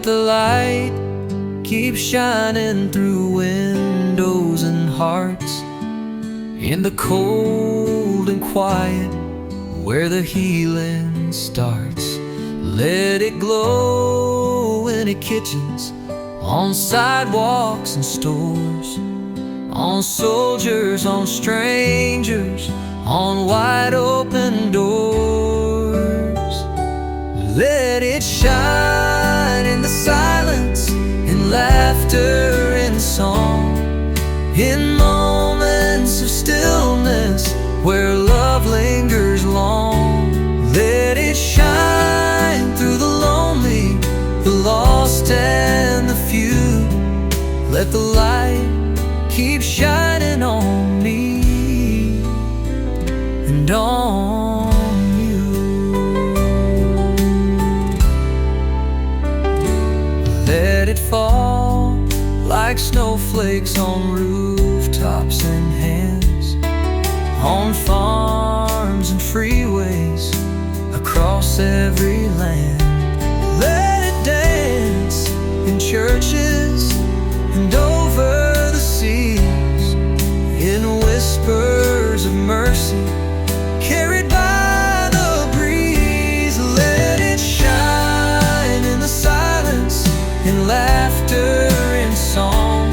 Let the light keep shining through windows and hearts, in the cold and quiet where the healing starts. Let it glow in the kitchens, on sidewalks and stores, on soldiers, on strangers, on wide open doors. Let it shine in the silence, in laughter and song, in moments of stillness where love lingers long. Let it shine through the lonely, the lost and the few. Let the light keep shining on me and on you. Let it fall like snowflakes on rooftops and hands, on farms and freeways across every land. Let it dance in churches and over the seas, in whispers of mercy carried by the breeze. Let it shine in the silence, in laughter and song,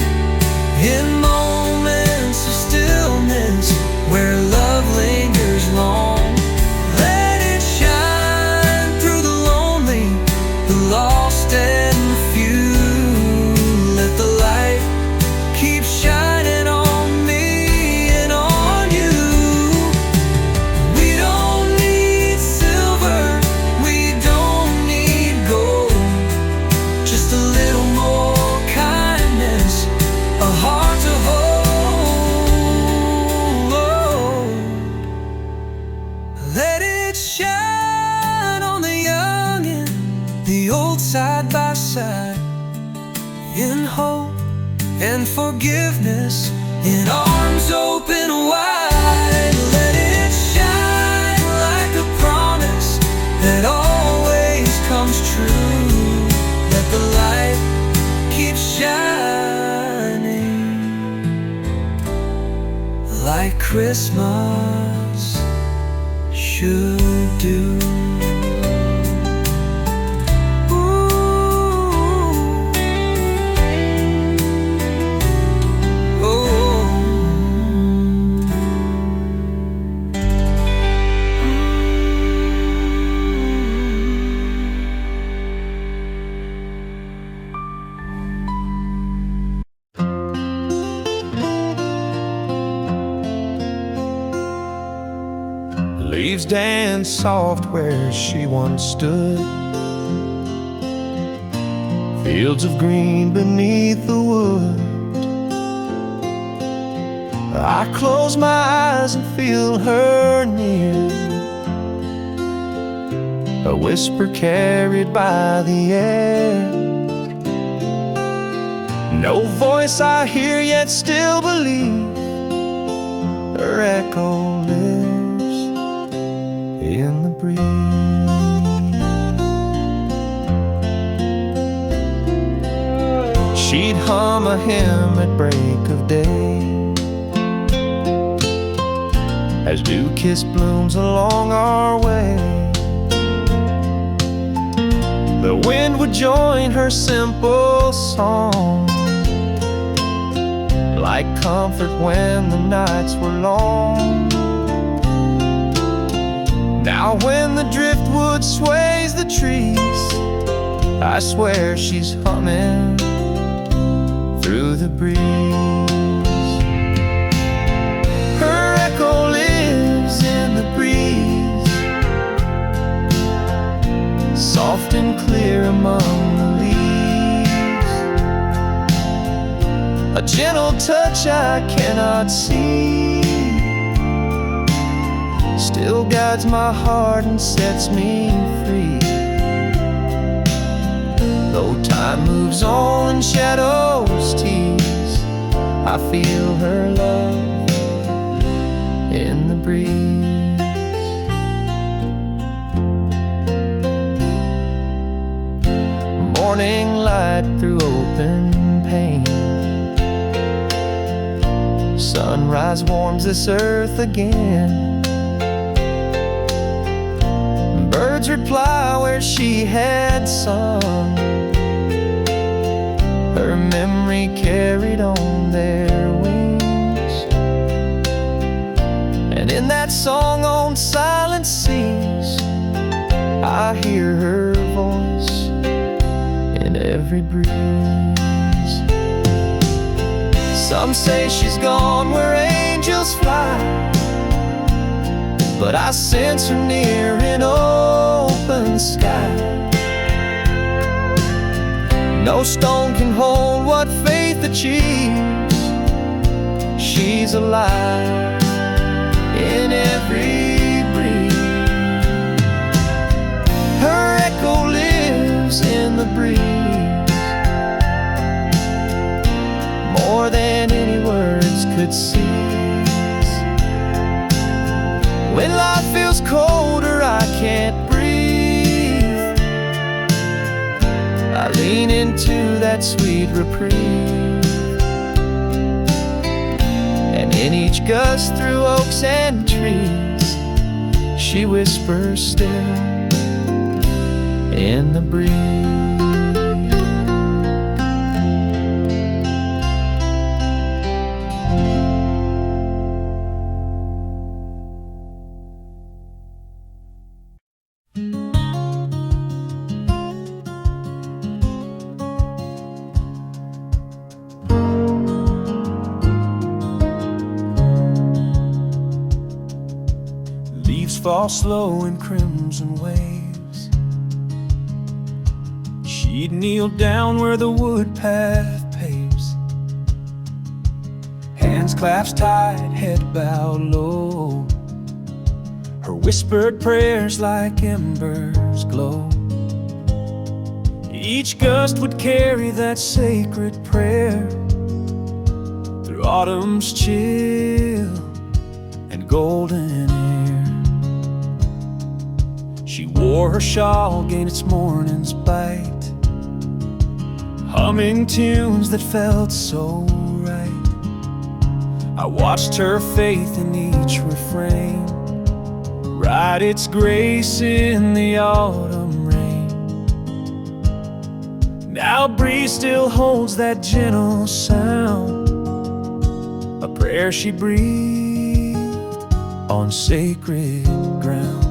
in moments of stillness where love lingers long. Let it shine through the lonely, the lost and the few. Let the light keep shining on me and on you. We don't need silver, we don't need gold, just a little more kindness, a heart to hold. Let it shine on the young and the old, side by side, in hope and forgiveness, in arms open wide. Let it shine like a promise that always comes true. Let the light keep shining like Christmas should do. Leaves dance soft where she once stood, fields of green beneath the wood. I close my eyes and feel her near, a whisper carried by the air. No voice I hear, yet still believe her echo lives in the breeze. She'd hum a hymn at break of day, as dew-kissed blooms along our way. The wind would join her simple song, like comfort when the nights were long. Now when the driftwood sways the trees, I swear she's humming through the breeze. Her echo lives in the breeze, soft and clear among the leaves. A gentle touch I cannot see still guides my heart and sets me free. Though time moves on and shadows tease, I feel her love in the breeze. morning light through open pane. Sunrise warms this earth again. Birds reply where she had sung. Her memory carried on their wings, and in that song on silent seas, I hear her voice in every breeze. Some say she's gone where angels fly, but I sense her near in open sky. No stone can hold what faith achieves. She's alive in every breeze. Her echo lives in the breeze, more than any words could seize. When life feels colder, I can't breathe, I lean into that sweet reprieve. And in each gust through oaks and trees, she whispers still in the breeze. Fall slow in crimson waves. She'd kneel down where the wood path paves, hands clasped tight, head bowed low. Her whispered prayers like embers glow. Each gust would carry that sacred prayer through autumn's chill and golden air. She wore her shawl, gained its morning's bite, humming tunes that felt so right. I watched her faith in each refrain write its grace in the autumn rain. Now a breeze still holds that gentle sound, a prayer she breathed on sacred ground.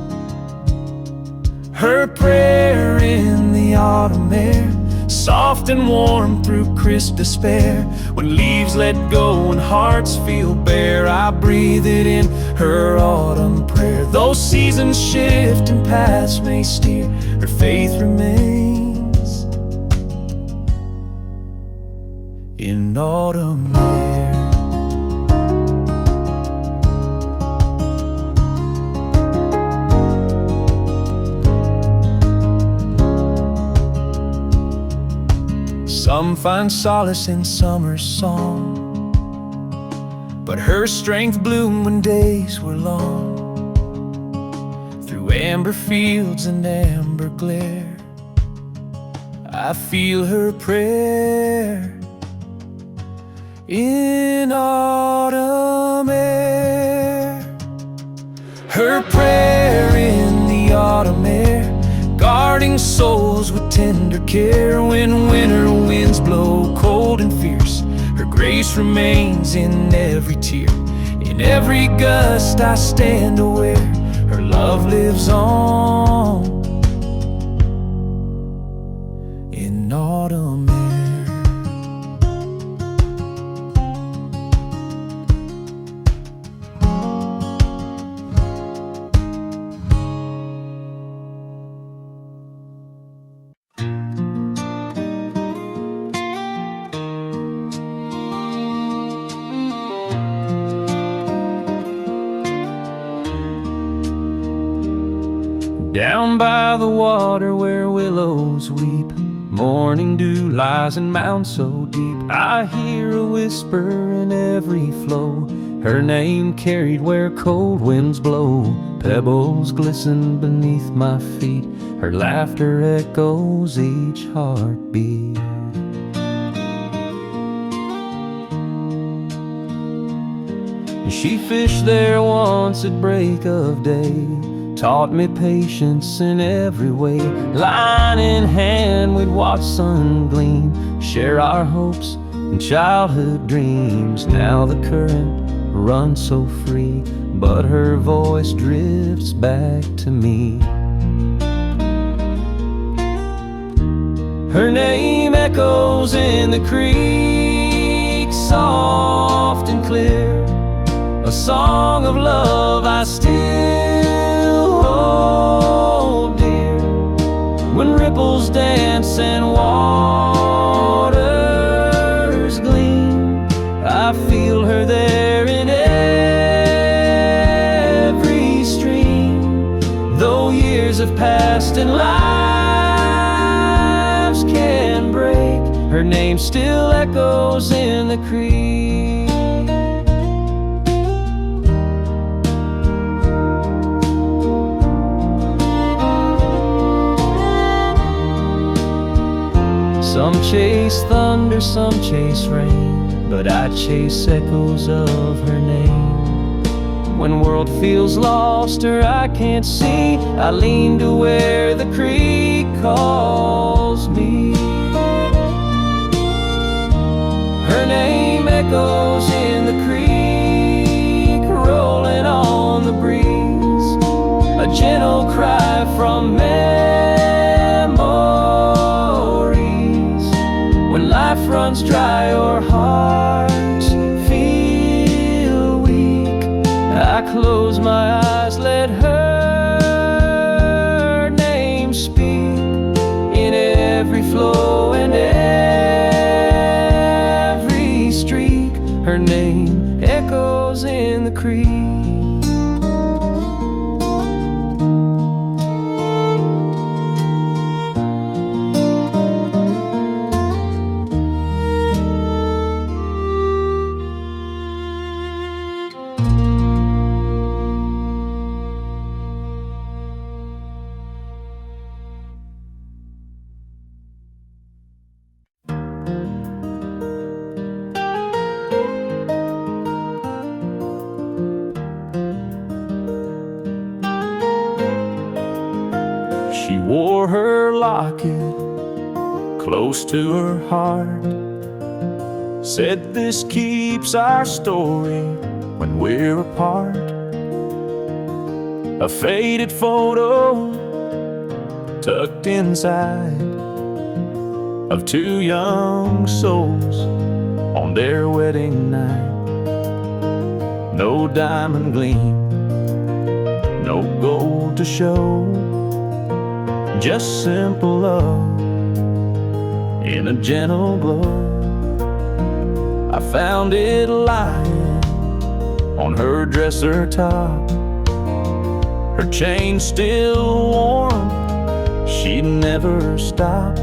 Her prayer in the autumn air, soft and warm through crisp despair. When leaves let go and hearts feel bare, I breathe it in, her autumn prayer. Though seasons shift and paths may steer, her faith remains in autumn air. Some find solace in summer's song, but her strength bloomed when days were long. Through amber fields and amber glare, I feel her prayer in autumn air. Her prayer in the autumn air, guarding souls with tender care. When winter winds blow cold and fierce, her grace remains in every tear. In every gust I stand aware, her love lives on in autumn air. Down by the water where willows weep, morning dew lies in mounds so deep. I hear a whisper in every flow, Her name carried where cold winds blow, pebbles glisten beneath my feet. Her laughter echoes each heartbeat. She fished there once at break of day, taught me patience in every way. Line in hand we'd watch sun gleam, share our hopes and childhood dreams. Now the current runs so free, but her voice drifts back to me. Her name echoes in the creek, soft and clear, a song of love I still hold dear. When ripples dance and waters gleam, I feel her there in every stream. Though years have passed and lives can break, her name still echoes in the creek. Some chase thunder, some chase rain, but I chase echoes of her name. When world feels lost or I can't see, I lean to where the creek calls me. Her name echoes in the creek, rolling on the breeze, a gentle cry from life runs dry or hearts feel weak. I close my eyes, let her name speak in every flow and every streak. Her name echoes in the creek. She wore her locket close to her heart, said this keeps our story when we're apart. A faded photo tucked inside of two young souls on their wedding night. No diamond gleam, no gold to show, just simple love in a gentle glow. I found it lying on her dresser top, her chain still warm, she'd never stop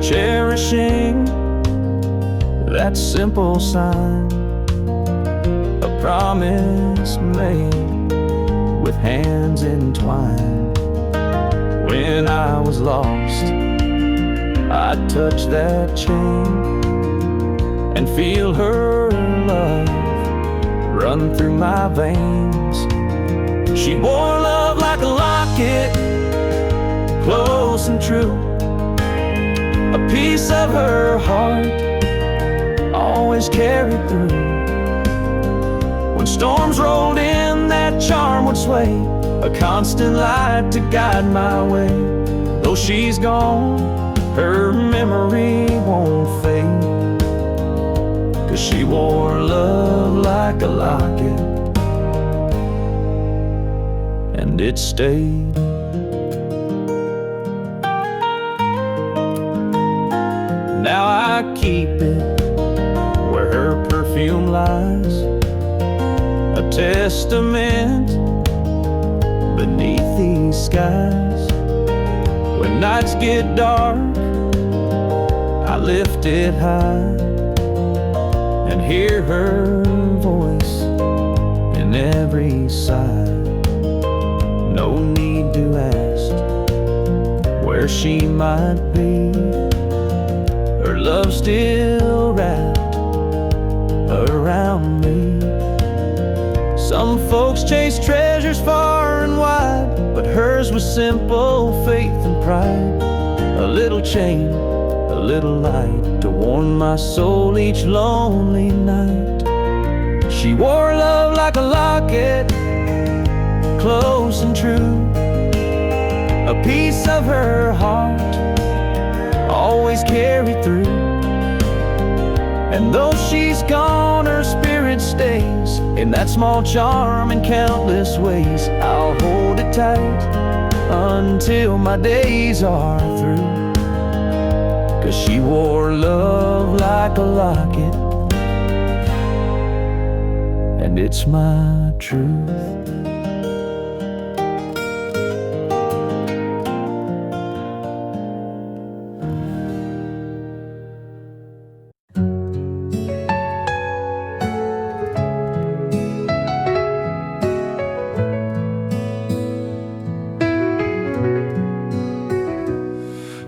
cherishing that simple sign, a promise made with hands entwined. When I was lost, I'd touch that chain and feel her love run through my veins. She wore love like a locket, close and true, a piece of her heart always carried through. When storms rolled in, that charm would sway, a constant light to guide my way. Though she's gone, her memory won't fade, 'cause she wore love like a locket, and it stayed. Now I keep it where her perfume lies, a testament beneath these skies. When nights get dark, I lift it high, and hear her voice in every sigh. No need to ask where she might be. Her love still wrapped around me. Some folks chase treasures far and wide, but hers was simple faith and pride. A little chain, a little light to warm my soul each lonely night. She wore love like a locket, close and true. A piece of her heart always carried through. And though she's gone, her spirit stays in that small charm in countless ways. I'll hold it tight until my days are through. 'Cause she wore love like a locket, and it's my truth.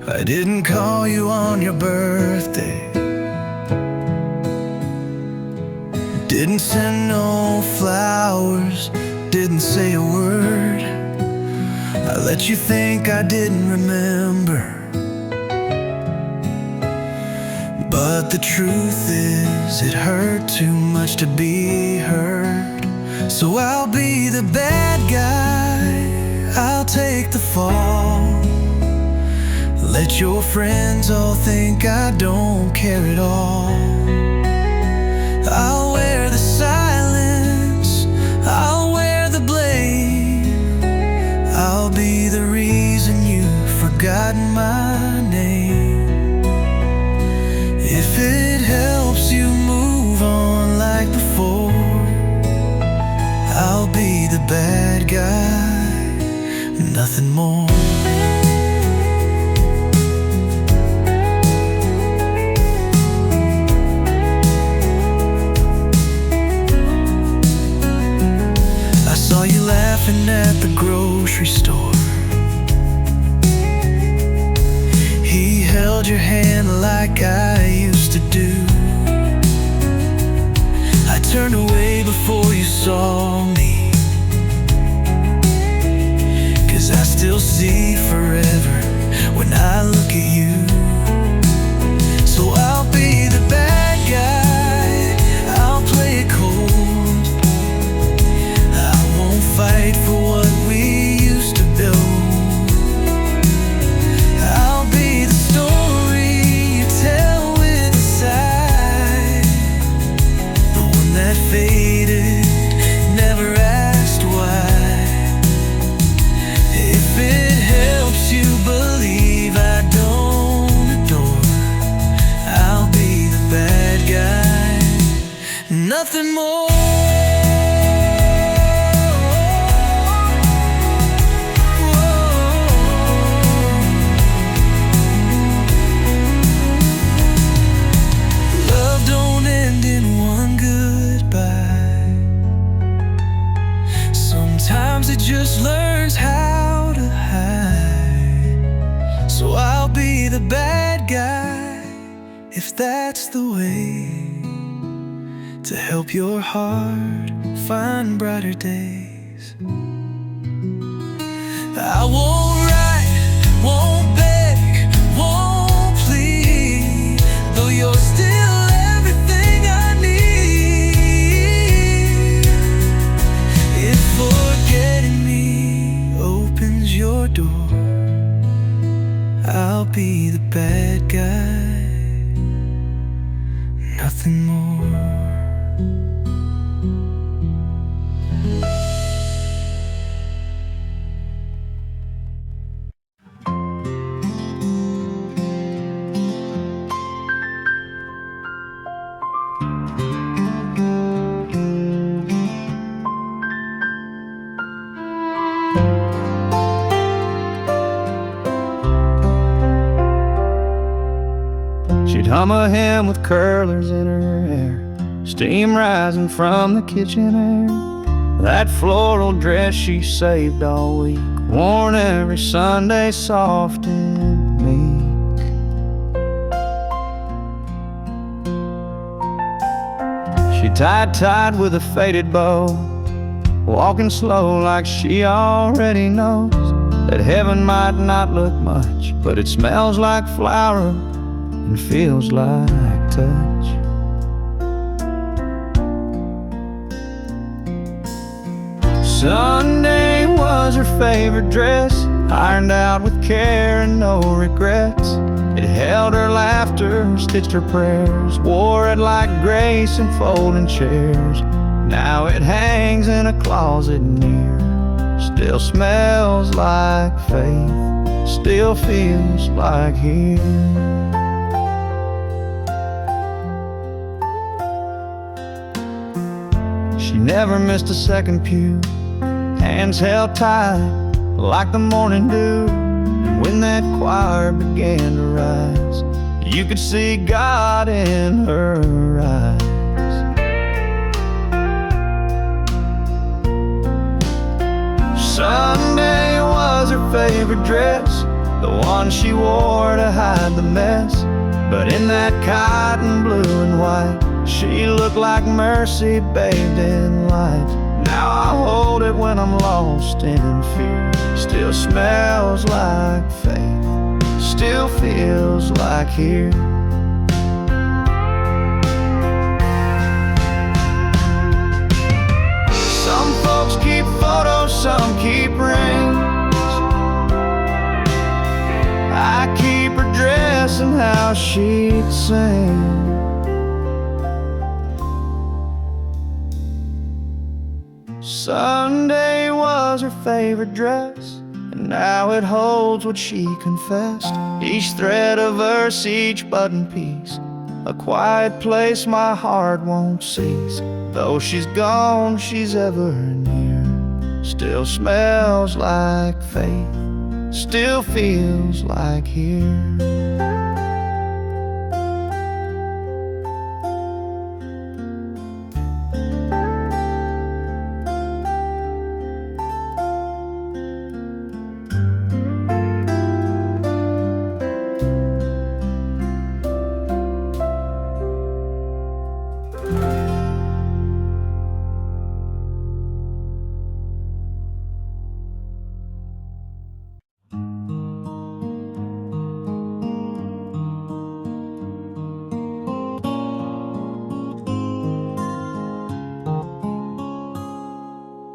I didn't call you on your birthday, didn't send no flowers, didn't say a word. I let you think I didn't remember, but the truth is it hurt too much to be heard. So I'll be the bad guy, I'll take the fall. Let your friends all think I don't care at all. I'll wear the silence, I'll wear the blame. I'll be the reason you've forgotten my name. If it helps you move on like before, I'll be the bad guy, nothing more. Saw you laughing at the grocery store. He held your hand like I used to do. I turned away before you saw me, 'cause I still see forever when I look at you. So I'll be the bad guy, I'll play it cold. Fight for what we used to build. I'll be the story you tell with a sigh, the one that faded, never asked why. If it helps you believe I don't adore, I'll be the bad guy, nothing more. Sometimes it just learns how to hide. So I'll be the bad guy, if that's the way to help your heart find brighter days. I won't write, won't beg, won't plead, though you're still everything I need. If forgetting me opens your door, I'll be the bad guy, nothing more. She'd hum a hymn with curlers in her hair, steam rising from the kitchen air. That floral dress she saved all week, worn every Sunday, soft and meek. She tied tight with a faded bow, walking slow like she already knows that heaven might not look much, but it smells like flower and feels like touch. Sunday was her favorite dress, ironed out with care and no regrets. It held her laughter, stitched her prayers, wore it like grace in folding chairs. Now it hangs in a closet near, still smells like faith, still feels like here. She never missed a second pew, hands held tight like the morning dew. And when that choir began to rise, you could see God in her eyes. Sunday was her favorite dress, the one she wore to hide the mess. But in that cotton blue and white, she looked like mercy bathed in light. Now I hold it when I'm lost in fear. Still smells like faith, still feels like here. Some folks keep photos, some keep rings. I keep her dress and how she'd sing. Sunday was her favorite dress, and now it holds what she confessed. Each thread a verse, each button piece, a quiet place my heart won't cease. Though she's gone, she's ever near. Still smells like faith, still feels like here.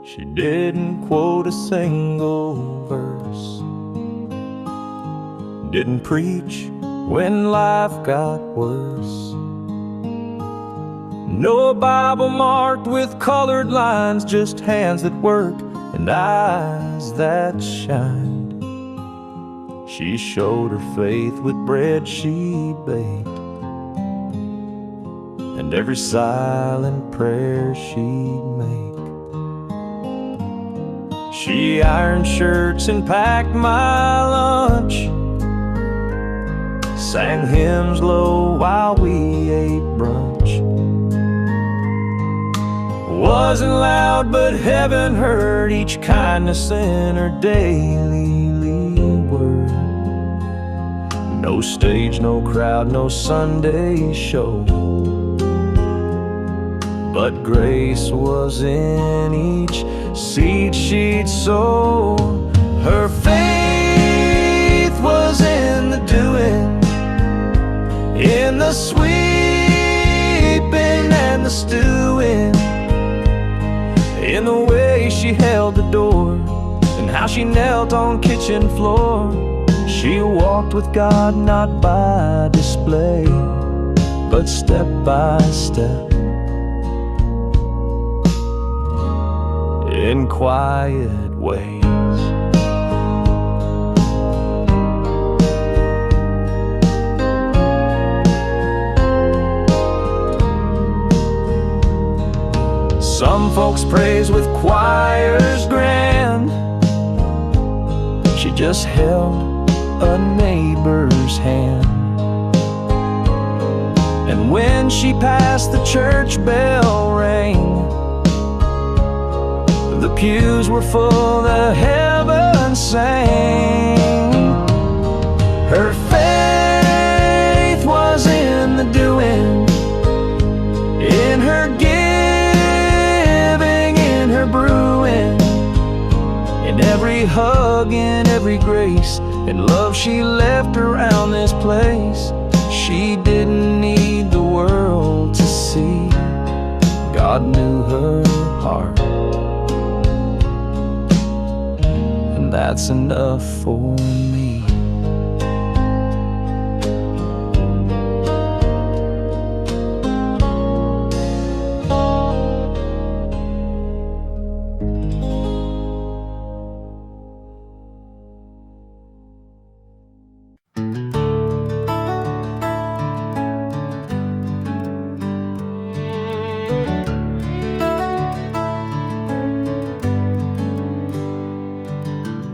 She didn't quote a single verse, didn't preach when life got worse. No Bible marked with colored lines, just hands that work and eyes that shined. She showed her faith with bread she baked, and every silent prayer she'd make. She ironed shirts and packed my lunch, sang hymns low while we ate brunch. Wasn't loud, but heaven heard each kindness in her daily word. No stage, no crowd, no Sunday show, but grace was in each seed she'd sow. Her faith was in the doing, in the sweeping and the stewing, in the way she held the door and how she knelt on kitchen floor. She walked with God not by display, but step by step, in quiet ways. Some folks praise with choirs grand. She just held a neighbor's hand, and And when she passed, the church bell rang. The pews were full, the heavens sang. Her faith was in the doing, in her giving, in her brewing, in every hug, in every grace, in love she left around this place. She didn't need the world to see, God knew her heart, and that's enough for me.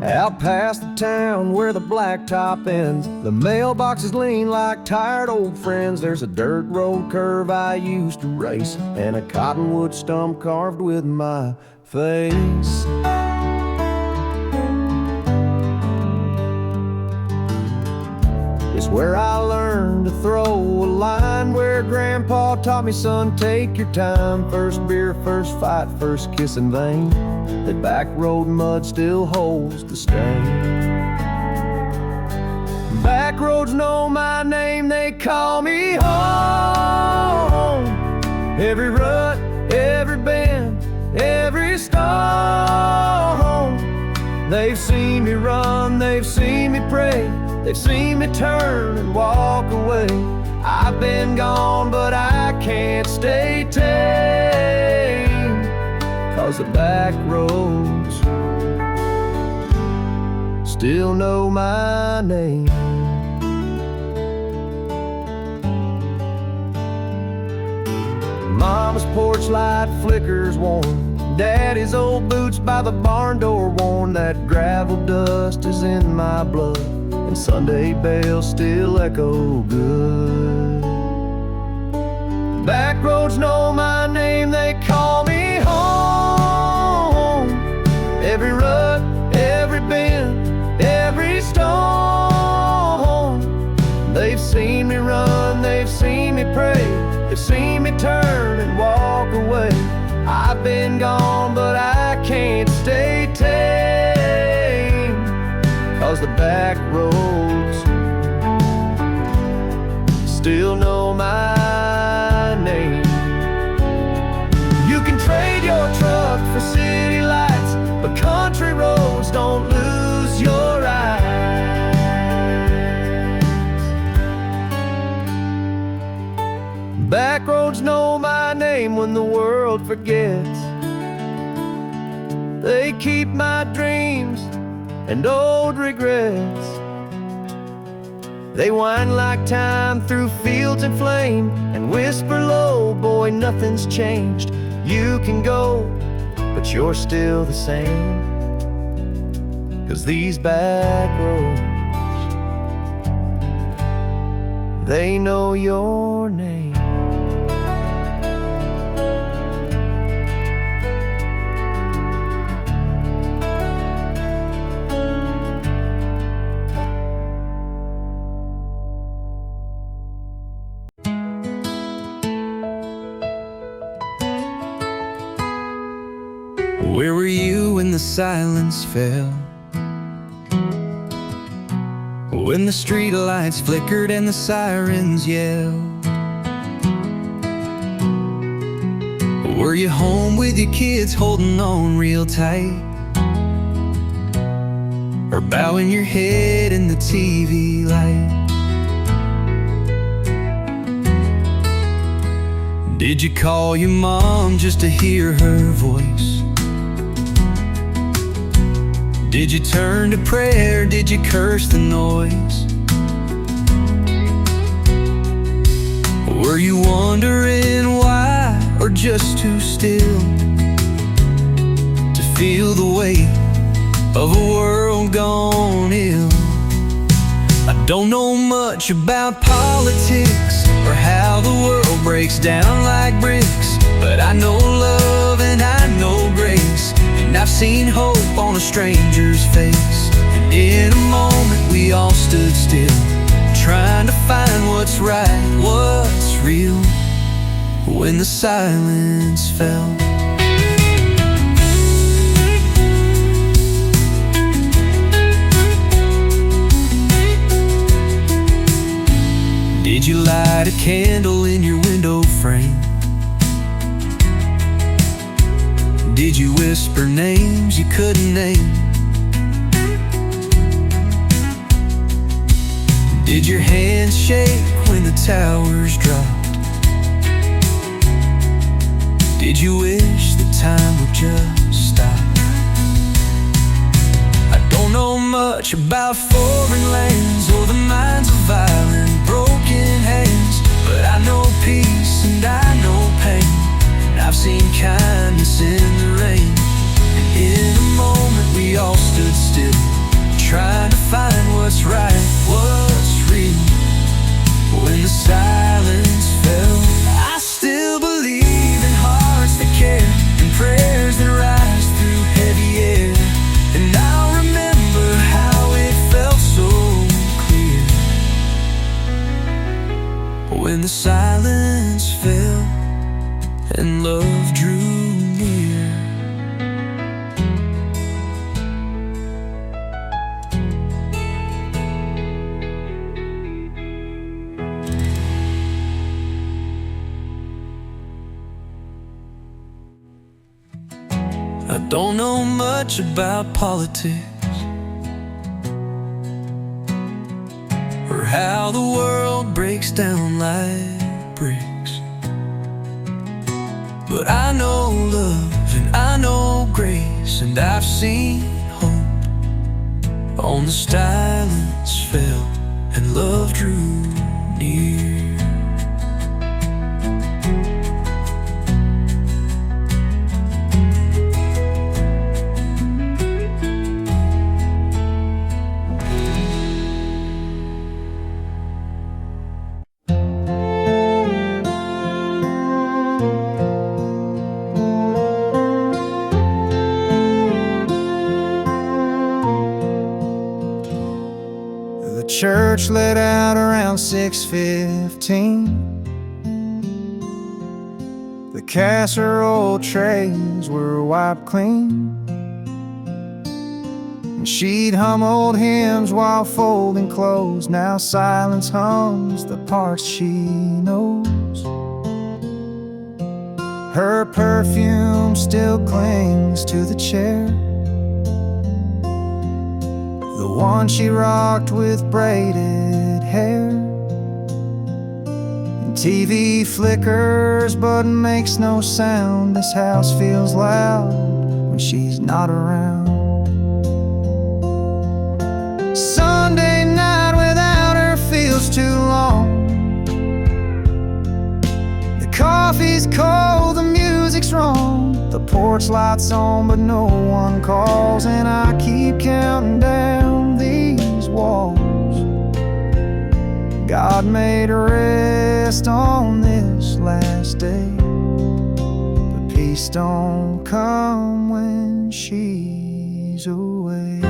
Out past the town where the blacktop ends, the mailboxes lean like tired old friends. There's a dirt road curve I used to race, and a cottonwood stump carved with my face. It's where I learned to throw a line, where Grandpa taught me, son, take your time. First beer, first fight, first kiss in vain. That back road mud still holds the stain. Back roads know my name, they call me home. Every rut, every bend, every stone. They've seen me run, they've seen me pray, they've seen me turn and walk away. I've been gone, but I can't stay tame, 'cause the back roads still know my name. Mama's porch light flickers warm, Daddy's old boots by the barn door worn. That gravel dust is in my blood, and Sunday bells still echo good. Back roads know my name, they call me home. Every rut, every bend, every stone. They've seen me run, they've seen me pray, they've seen me turn and walk away. I've been gone, but I can't stay tame, 'cause the back roads still know my name. You can trade your truck for city lights, but country roads don't lose your eyes. Back roads know my name when the world forgets. They keep my dreams and old regrets. They wind like time through fields in flame and whisper low, boy, nothing's changed. You can go, but you're still the same. 'Cause these back roads, they know your name. Where were you when the silence fell? When the street lights flickered and the sirens yelled? Were you home with your kids holding on real tight? Or bowing your head in the TV light? Did you call your mom just to hear her voice? Did you turn to prayer? Did you curse the noise? Were you wondering why, or just too still to feel the weight of a world gone ill? I don't know much about politics or how the world breaks down like bricks. But I know love and I know grace, and I've seen hope on a stranger's face. And in a moment we all stood still, trying to find what's right, what's real, when the silence fell. Did you light a candle in your window frame? Did you whisper names you couldn't name? Did your hands shake when the towers dropped? Did you wish the time would just stop? I don't know much about foreign lands or the minds of violent, broken hands, but I know peace and I know pain, and I've seen kindness in the rain. And in a moment we all stood still, trying to find what's right, what's real, when the silence fell. I still believe in hearts that care, and prayers that rise through heavy air. And I'll remember how it felt so clear, when the silence fell and love drew near. I don't know much about politics or how the world breaks down like bricks, but I know love and I know grace, and I've seen hope on the silence fell and love drew near. The church let out around 6:15. The casserole trays were wiped clean, and she'd hum old hymns while folding clothes. Now silence hums the parts she knows. Her perfume still clings to the chair, the one she rocked with braided hair. And TV flickers but makes no sound. This house feels loud when she's not around. Sunday night without her feels too long. The coffee's cold, the music's wrong. The porch light's on but no one calls, and I keep counting down these walls. God made a rest on this last day, but peace don't come when she's away.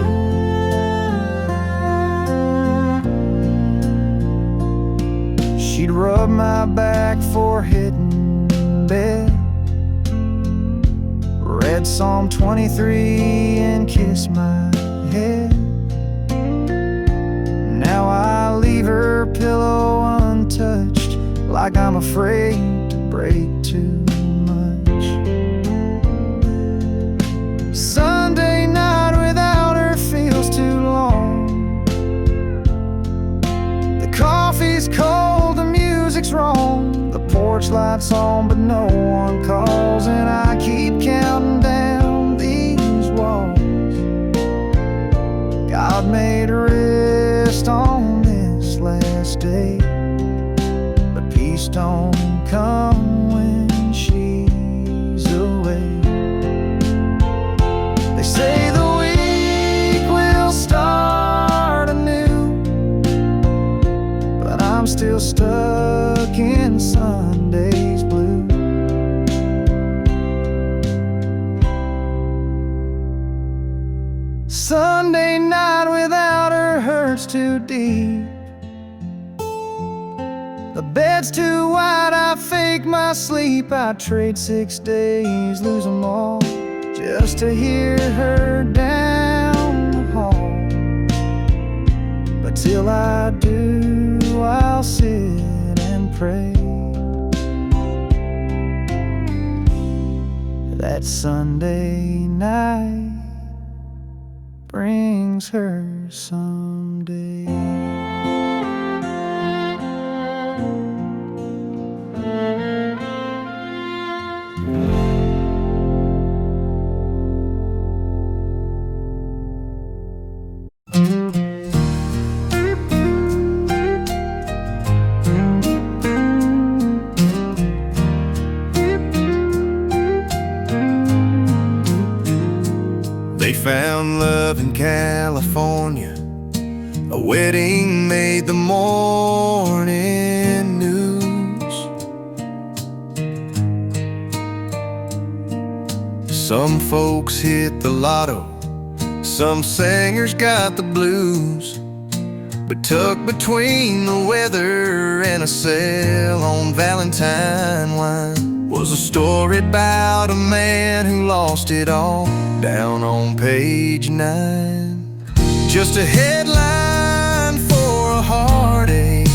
She'd rub my back for hitting bed, read Psalm 23 and kiss my head. Now I leave her pillow untouched, like I'm afraid to break too much. Sunday night without her feels too long. The coffee's cold, the music's wrong. The porch light's on but no one calls, and I keep counting down these walls. God made a rest on this last day, but peace don't come when she's away. They say the week will start anew, but I'm still stuck in life's too deep. The bed's too wide, I fake my sleep. I trade 6 days, lose them all, just to hear her down the hall. But till I do, I'll sit and pray that Sunday night brings her someday. They found love in California. A wedding made the morning news. Some folks hit the lotto, some singers got the blues. But tucked between the weather and a sale on Valentine wine was a story about a man who lost it all, down on page 9. Just a headline for a heartache,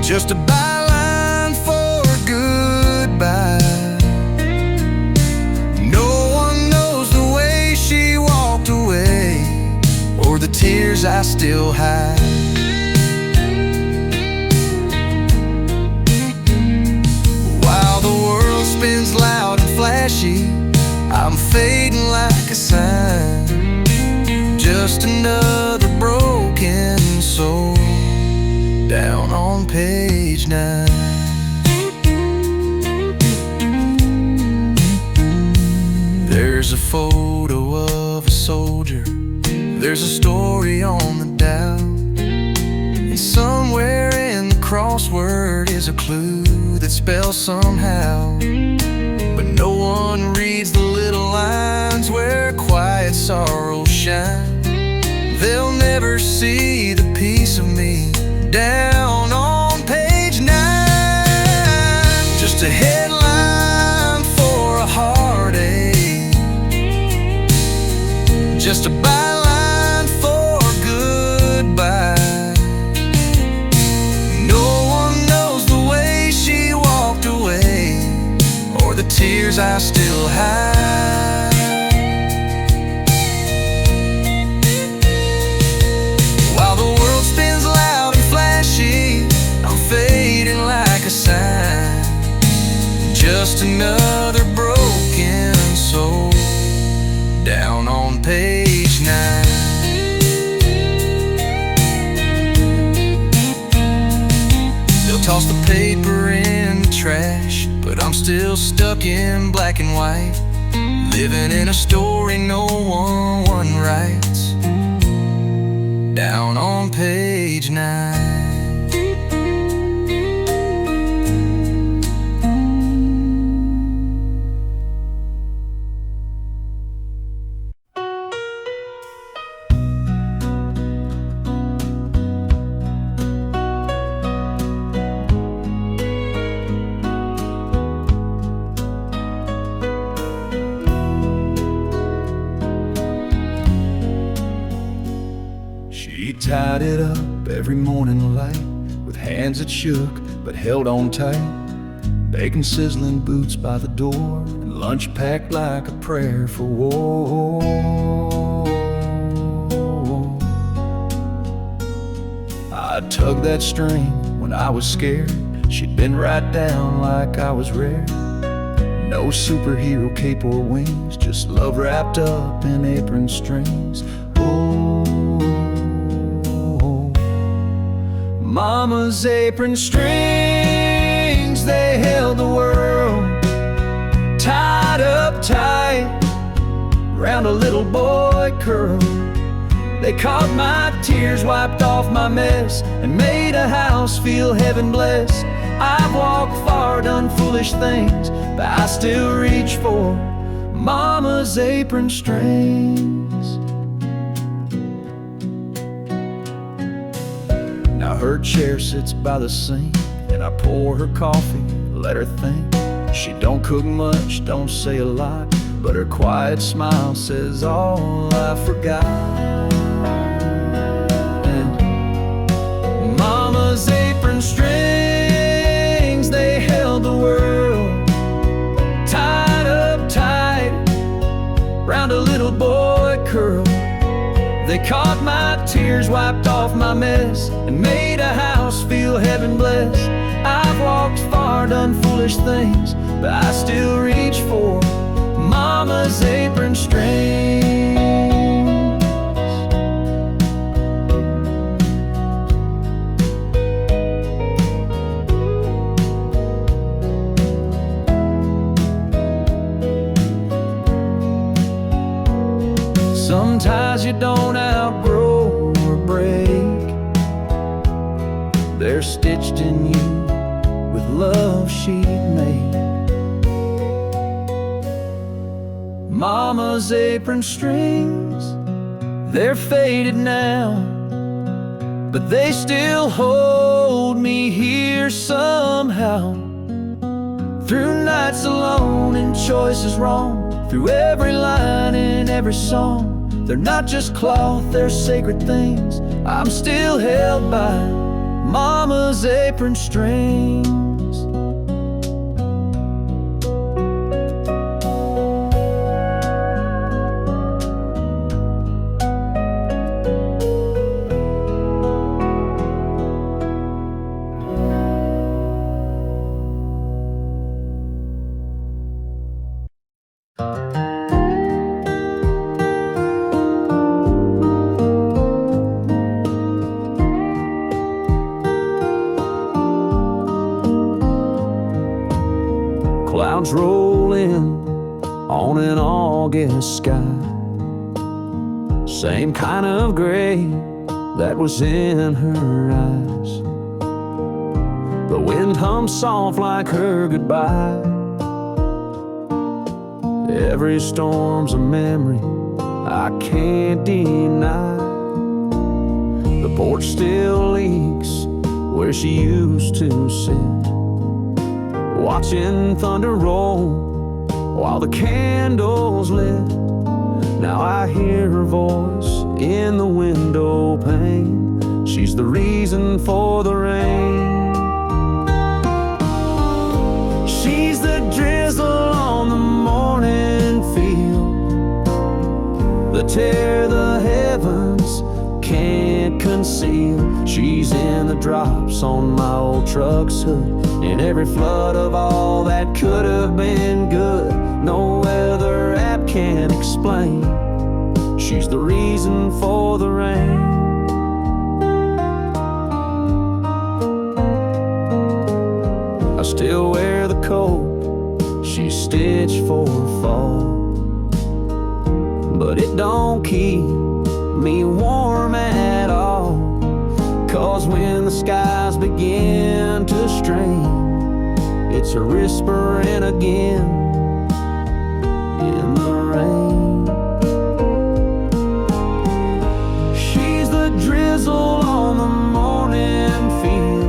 just a byline for a goodbye. No one knows the way she walked away, or the tears I still hide. While the world spins loud and flashy, I'm fading like a sign. Just another broken soul, down on page 9. There's a photo of a soldier, there's a story on the dial, and somewhere in the crossword is a clue that spells somehow. But no one reads the little lines where quiet sorrows shine. They'll never see the piece of me down on page 9. Just a headline for a heartache, just a byline for a goodbye. No one knows the way she walked away, or the tears I still hide. While the world spins loud and flashy, I'm fading like a sign. Just another broken soul, down on page 9. They'll toss the paper in the trash, but I'm still stuck in black and white, living in a story no one writes, down on page 9. She tied it up every morning light, with hands that shook but held on tight. Bacon sizzling boots by the door, and lunch packed like a prayer for war. I tugged that string when I was scared. She'd been right down like I was rare. No superhero cape or wings, just love wrapped up in apron strings. Mama's apron strings, they held the world tied up tight round a little boy curl. They caught my tears, wiped off my mess, and made a house feel heaven blessed. I've walked far, done foolish things, but I still reach for Mama's apron strings. her chair sits by the sink, and I pour her coffee, let her think. She don't cook much, don't say a lot, but her quiet smile says all I forgot. And Mama's apron strings, they held the world tied up tight round a little boy curl. They caught my tears, wiped off my mess, and made a house feel heaven blessed. I've walked far, done foolish things, but I still reach for Mama's apron strings. Sometimes you don't outgrow or break. They're stitched in you with love she'd made. Mama's apron strings, they're faded now, but they still hold me here somehow. Through nights alone and choices wrong, through every line in every song. They're not just cloth, they're sacred things. I'm still held by Mama's apron strings. Clouds roll in on an August sky, same kind of gray that was in her eyes. The wind hums soft like her goodbye. Every storm's a memory I can't deny. The porch still leaks where she used to sit, watching thunder roll while the candles lit. Now I hear her voice in the window pane. She's the reason for the rain. She's the drizzle on the morning field, the tear the heavens can't conceal. She's in the drops on my old truck's hood, in every flood of all that could have been good. No weather app can explain. She's the reason for the rain. I still wear the coat she stitched for fall, but it don't keep me warm at all. 'Cause when the skies begin to strain, it's her whispering again in the rain. She's the drizzle on the morning field,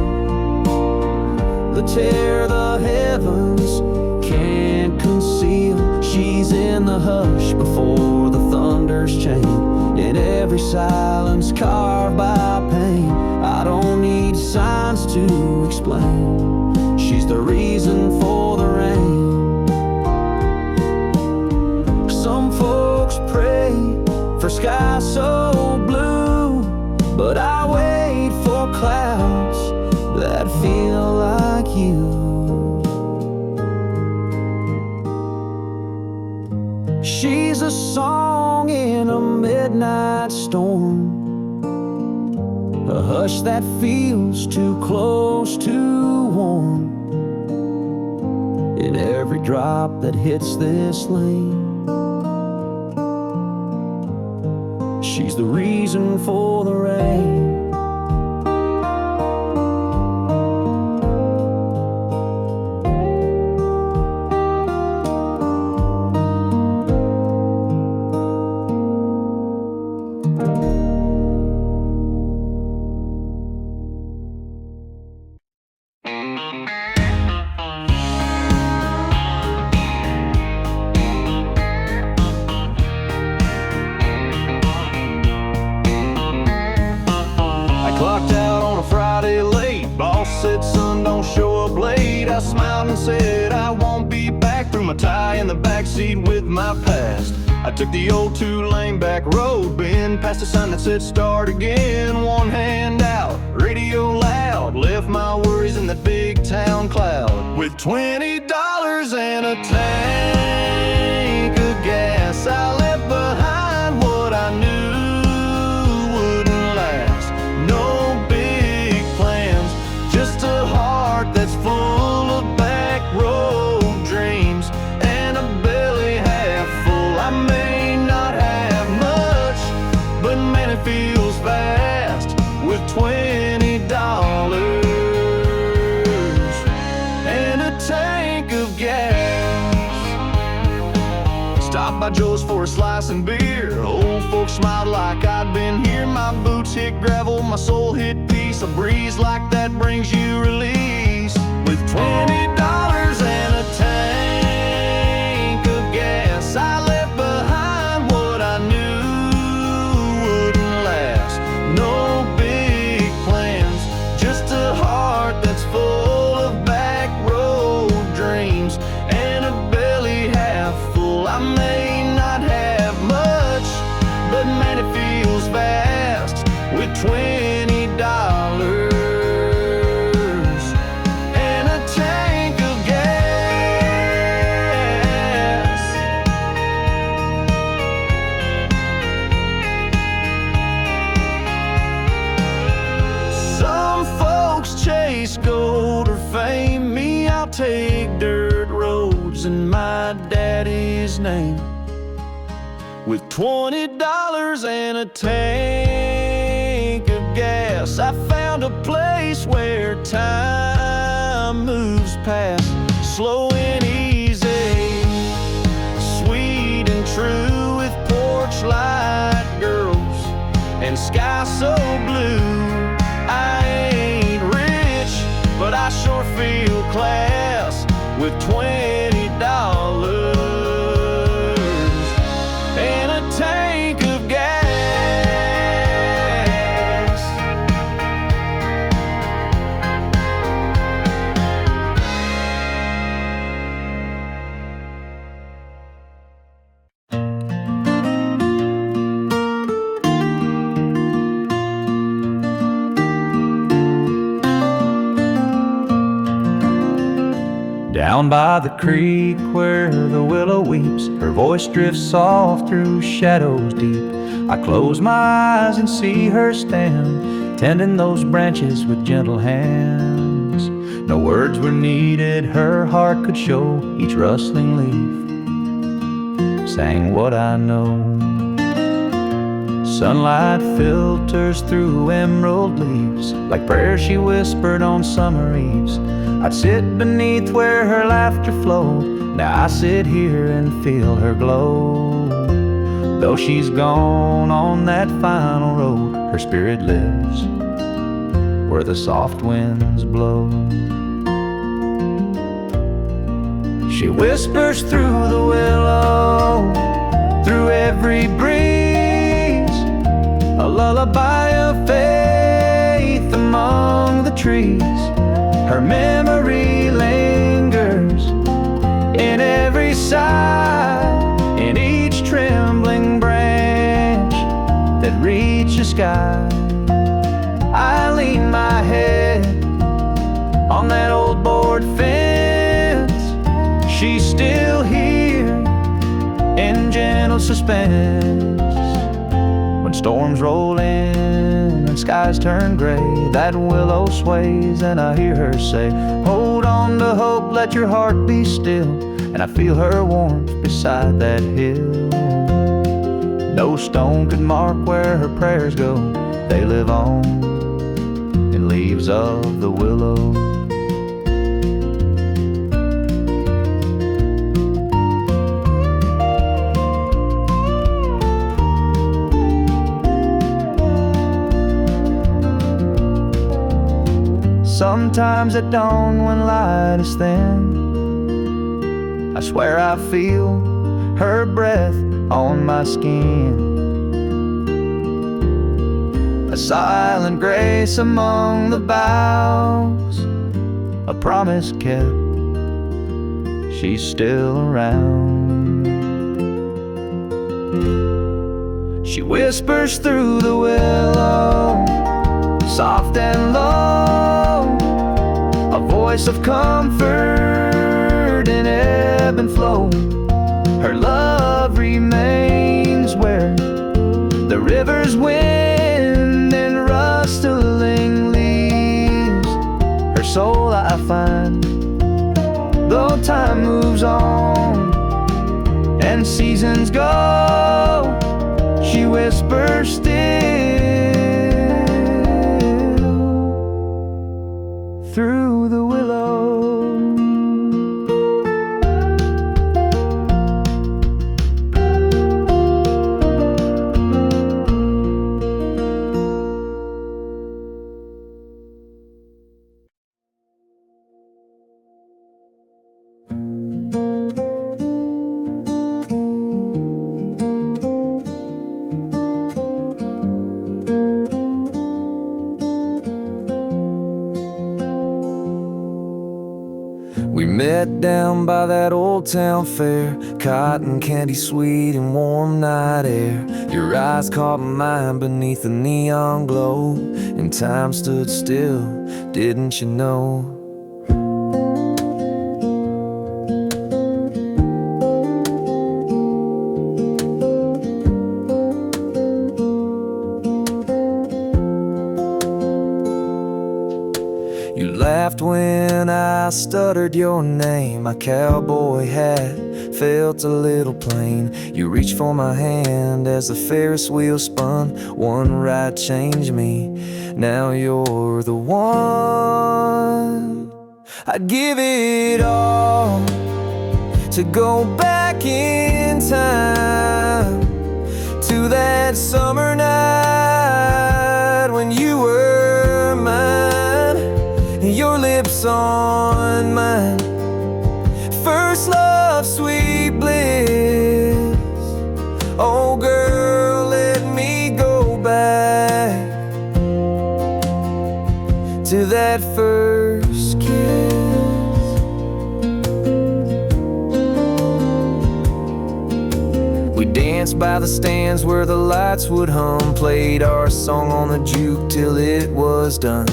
the tear the heavens can't conceal. She's in the hush before the thunder's chain, in every silence carved by pain. I don't need signs to explain. She's the reason for the rain. Some folks pray for skies so blue, but I wait for clouds that feel like you. She's a song in a midnight storm, a hush that feels too close to warm. In every drop that hits this lane, she's the reason for the rain. late, I smiled and said I won't be back. Threw my tie in the backseat with my past. I took the old two-lane back road bend, past a sign that said start again. One hand out, radio loud, left my worries in that big town cloud. With $20 and a tank of gas, I left behind what I knew wouldn't last. No big plans, just a heart that's full of back road dreams and a belly half full. I may not have much, but man, it feels fast with $20 and a tank of gas. Stopped by Joe's for a slice and beer. Old folks smiled like I'd been here. My boots hit gravel, my soul hit peace. A breeze like that brings you release. With $20 and a tank of gas, I left behind what I knew wouldn't last. No big plans, just a heart that's full of back road dreams and a belly half full. I may not have much, but man, it feels fast with $20 and a tank of gas. Some folks chase gold or fame. Me, I'll take dirt roads in my daddy's name. With $20 and a tank of gas, I found a place where time moves past. Slow and easy, sweet and true, with porch light girls and sky so blue. I ain't rich, but I sure feel class with $20 and a tank of gas. Down by the creek where the willow weeps, her voice drifts soft through shadows deep. I close my eyes and see her stand, tending those branches with gentle hands. No words were needed, her heart could show. Each rustling leaf sang what I know. Sunlight filters through emerald leaves, like prayers she whispered on summer eves. I'd sit beneath where her laughter flowed. Now I sit here and feel her glow. Though she's gone on that final road, her spirit lives where the soft winds blow. She whispers through the willow, through every breeze, a lullaby of faith among the trees. Her memory lingers in every sigh, in each trembling branch that reaches sky. I lean my head on that old board fence. She's still here in gentle suspense. When storms roll in and skies turn gray, that willow sways and I hear her say, hold on to hope, let your heart be still. And I feel her warmth beside that hill. No stone could mark where her prayers go. They live on in leaves of the willow. Sometimes at dawn when light is thin, I swear I feel her breath on my skin. A silent grace among the boughs, a promise kept. She's still around. She whispers through the willow, soft and low, a voice of comfort in ebb and flow. Her love remains where the river's wind and rustling leaves. Her soul I find, though time moves on and seasons go, she whispers still through the willow. We met down by that old town fair, cotton candy sweet and warm night air. Your eyes caught mine beneath the neon glow, and time stood still, didn't you know? You laughed when I stuttered your name. My cowboy hat felt a little plain. You reached for my hand as the Ferris wheel spun. One ride changed me, now you're the one. I'd give it all to go back in time to that summer night when you were mine, your lips on mine. First love, sweet bliss. Oh girl, let me go back to that first kiss. We danced by the stands where the lights would hum, played our song on the juke till it was done.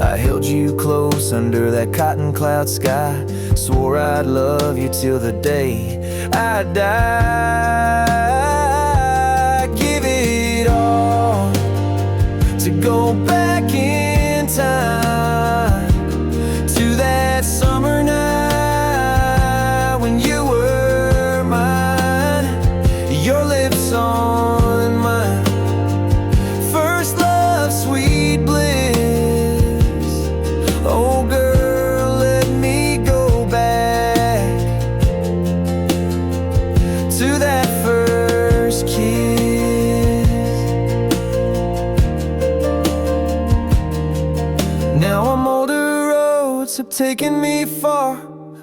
I held you close under that cotton cloud sky, swore I'd love you till the day I die. Give it all to go back in time to that summer night when you were mine, your lips on mine. First love, sweet bliss. Oh girl, let me go back to that first kiss. Now I'm older, roads have taken me far,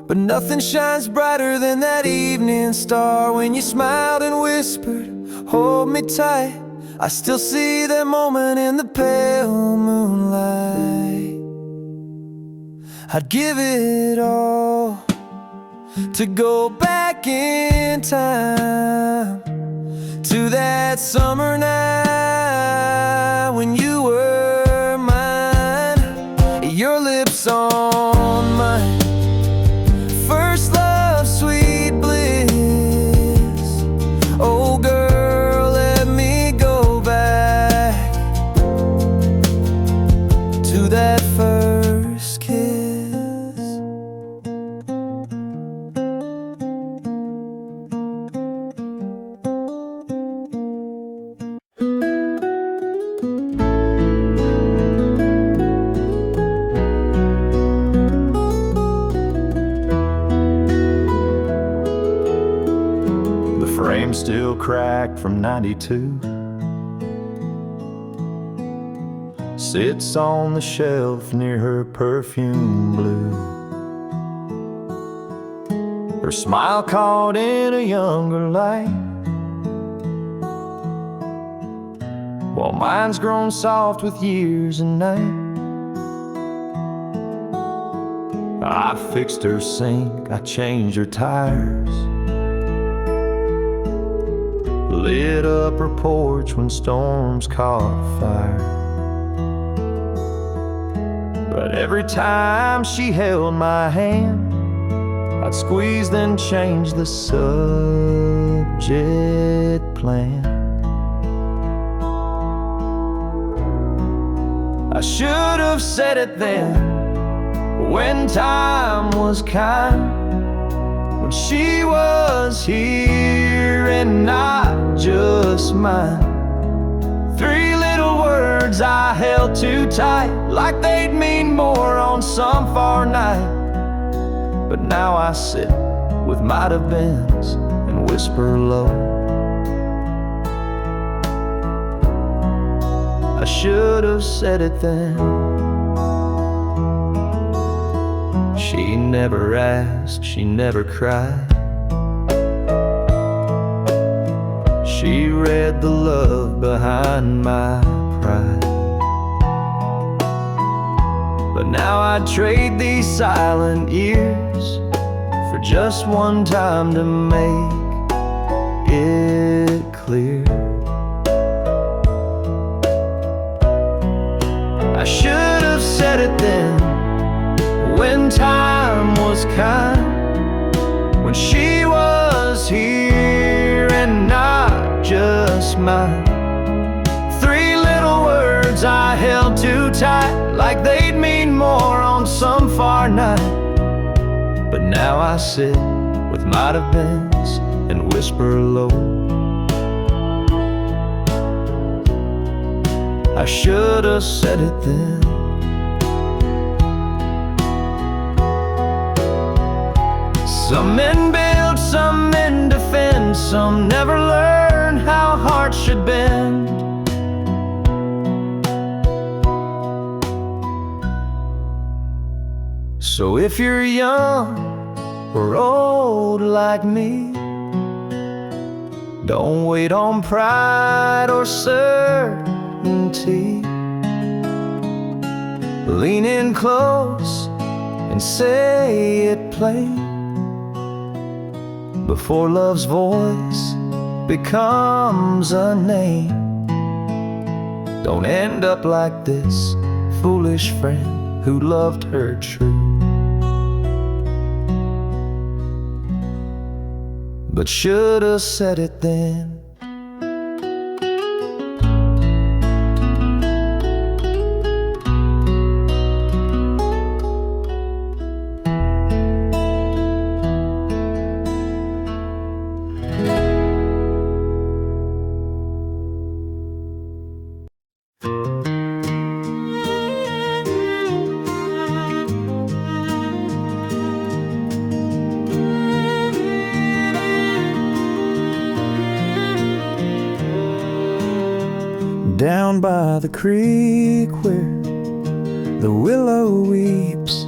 but nothing shines brighter than that evening star. When you smiled and whispered, hold me tight, I still see that moment in the pale moonlight. I'd give it all to go back in time to that summer night when you were mine, your lips on mine. First love, sweet bliss. Oh girl, let me go back to that first kiss. Frame still cracked from '92, sits on the shelf near her perfume blue. Her smile caught in a younger light, while mine's grown soft with years and night. I fixed her sink, I changed her tires, lit up her porch when storms caught fire. But every time she held my hand, I'd squeeze then change the subject plan. I should have said it then, when time was kind, when she was here and not just mine. 3 little words I held too tight, like they'd mean more on some far night. But now I sit with might have beens and whisper low. I should have said it then. She never asked, she never cried. She read the love behind my pride. But now I'd trade these silent years for just one time to make it clear. I should have said it then, when time was kind, when she was here and not just mine. 3 little words I held too tight, like they'd mean more on some far night. But now I sit with might have beens and whisper low. I should have said it then. Some men build, some men defend, some never learn how hearts should bend. So if you're young or old like me, don't wait on pride or certainty. Lean in close and say it plain, before love's voice becomes a name. Don't end up like this foolish friend who loved her true, but should have said it then. Down by the creek where the willow weeps,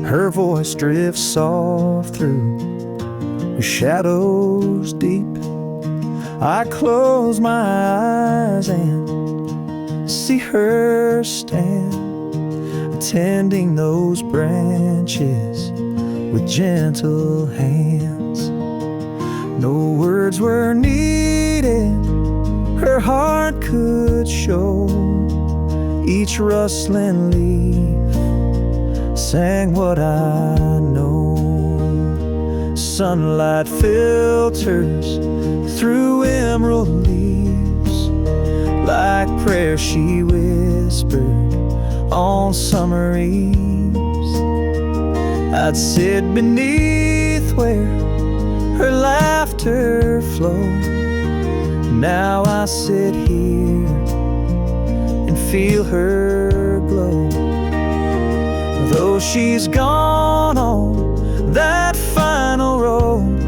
her voice drifts soft through the shadows deep. I close my eyes and see her stand, tending those branches with gentle hands. No words were needed, her heart could show. Each rustling leaf sang what I know. Sunlight filters through emerald leaves, like prayer she whispered on summer eves. I'd sit beneath where her laughter flowed. Now I sit here and feel her glow. Though she's gone on that final road,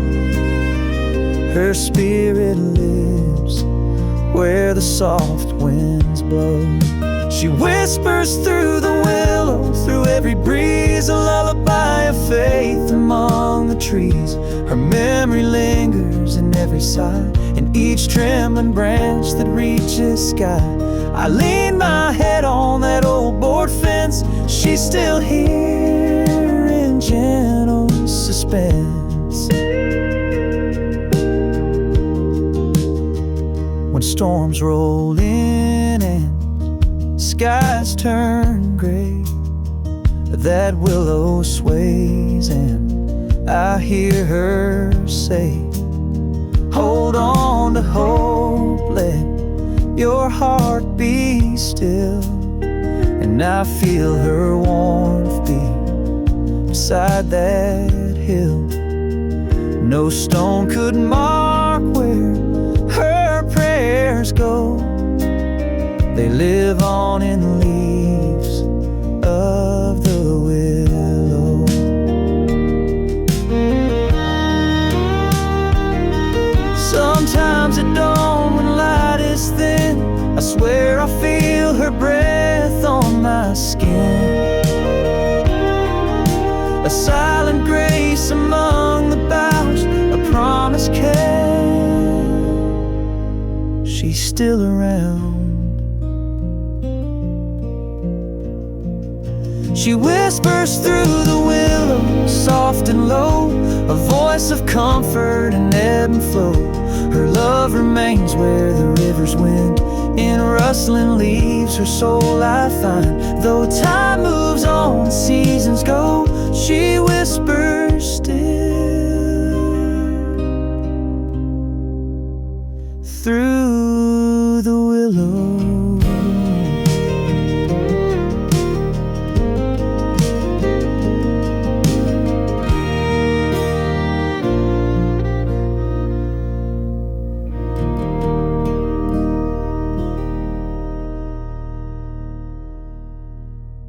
her spirit lives where the soft winds blow. She whispers through the willow, through every breeze, a lullaby of faith among the trees. Her memory lingers in every sigh, in each trembling branch that reaches sky. I lean my head on that old board fence, she's still here, suspense. When storms roll in and skies turn gray, that willow sways and I hear her say, hold on to hope, let your heart be still. And I feel her warmth beat beside that hill. No stone could mark where her prayers go. They live on in the leaves of the willow. Sometimes at dawn when light is thin, I swear I feel her breath on my skin. A silent grace among the boughs, a promise kept. She's still around. She whispers through the willow, soft and low, a voice of comfort and ebb and flow. Her love remains where the rivers wend. In rustling leaves her soul I find. Though time moves on, seasons go, she whispers still through the willow.